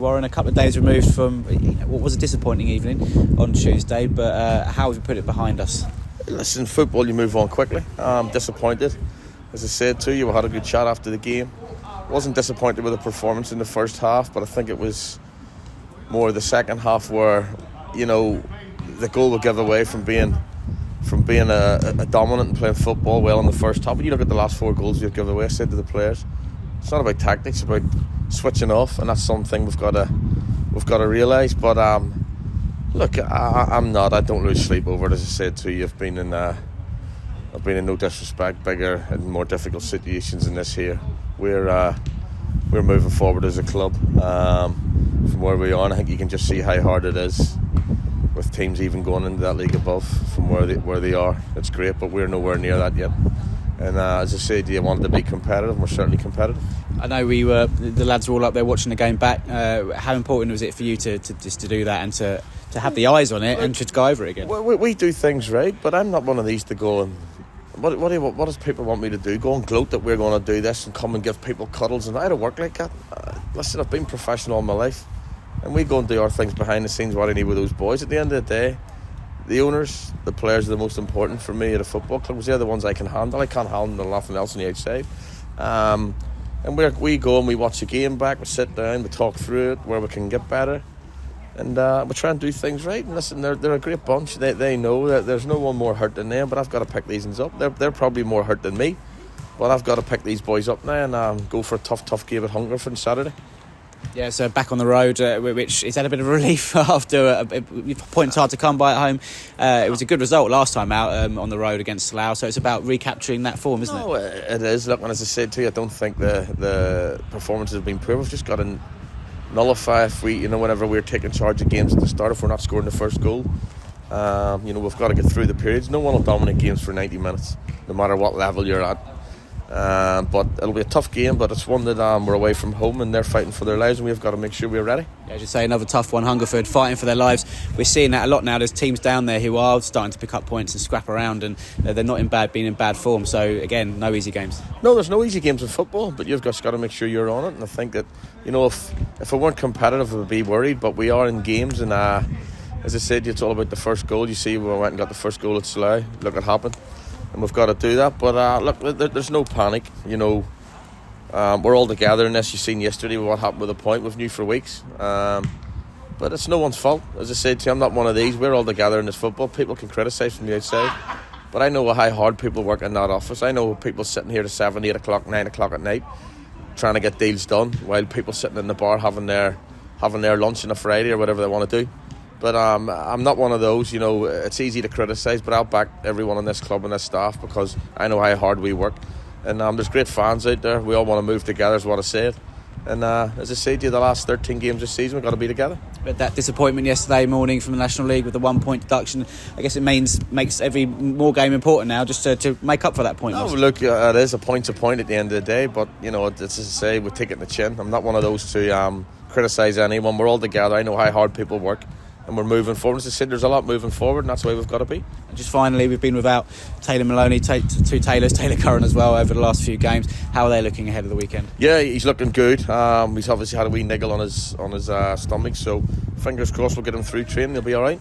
Warren, a couple of days removed from what was a disappointing evening on Tuesday, but how would you put it behind us? Listen, football, you move on quickly. I'm disappointed. As I said to you, we had a good chat after the game. Wasn't disappointed with the performance in the first half, but I think it was more the second half where, the goal would give away from being a dominant and playing football well in the first half. But you look at the last 4 goals you've given away, I said to the players, it's not about tactics, it's about switching off, and that's something we've got to realise. But look, I don't lose sleep over it. As I said to you, I've been in no disrespect bigger and more difficult situations than this here. We're moving forward as a club from where we are, and I think you can just see how hard it is with teams even going into that league above from where they are. It's great, but we're nowhere near that yet. And as I said, you wanted to be competitive, and we're certainly competitive. I know the lads were all up there watching the game back. How important was it for you to do that and to have the eyes on it and to go over it again? We do things right, but I'm not one of these to go and what does people want me to do? Go and gloat that we're going to do this and come and give people cuddles, and I don't work like that. Listen, I've been professional all my life, and we go and do our things behind the scenes. What I need with those boys at the end of the day, the owners, the players are the most important for me at a football club, because they're the ones I can handle. I can't handle nothing else on the outside. And we go and we watch the game back, we sit down, we talk through it, where we can get better, and we try and do things right. And listen, they're a great bunch. They know that there's no one more hurt than them, but I've got to pick these ones up. They're probably more hurt than me, but I've got to pick these boys up now and go for a tough game at Hungerford on Saturday. Yeah, so back on the road, which is had a bit of relief after a point's hard to come by at home. It was a good result last time out on the road against Slough, so it's about recapturing that form, isn't it? No, it is. Look, and as I said to you, I don't think the performances have been poor. We've just got to nullify if whenever we're taking charge of games at the start, if we're not scoring the first goal. We've got to get through the periods. No one will dominate games for 90 minutes, no matter what level you're at. But it'll be a tough game, but it's one that we're away from home and they're fighting for their lives, and we've got to make sure we're ready. Yeah, as you say, another tough one. Hungerford fighting for their lives. We're seeing that a lot now. There's teams down there who are starting to pick up points and scrap around, and they're not being in bad form. So again, no easy games. No, there's no easy games in football, but you've just got to make sure you're on it. And I think that if we weren't competitive, we'd be worried. But we are in games, and as I said, it's all about the first goal. You see, we went and got the first goal at Slough. Look, it happened. And we've got to do that, but look, there's no panic. We're all together in this. You've seen yesterday what happened with the point. We've knew for weeks, but it's no one's fault. As I said to you, I'm not one of these. We're all together in this football. People can criticise from the outside, but I know how hard people work in that office. I know people sitting here to 7, 8 o'clock, 9 o'clock at night trying to get deals done, while people sitting in the bar having their lunch on a Friday or whatever they want to do. But I'm not one of those. It's easy to criticise, but I'll back everyone in this club and this staff, because I know how hard we work. And there's great fans out there. We all want to move together, is what I said. And as I said to you, the last 13 games this season, we've got to be together. But that disappointment yesterday morning from the National League with the 1 point deduction, I guess it makes every more game important now, just to make up for that point. No, look, it is a point at the end of the day, but it's as I say, we take it in the chin. I'm not one of those to criticise anyone. We're all together. I know how hard people work, and we're moving forward. As I said, there's a lot moving forward, and that's the way we've got to be. And just finally, we've been without Taylor Maloney, two Taylors, Taylor Curran as well, over the last few games. How are they looking ahead of the weekend? Yeah, he's looking good. He's obviously had a wee niggle on his stomach, so fingers crossed we'll get him through training. He'll be all right.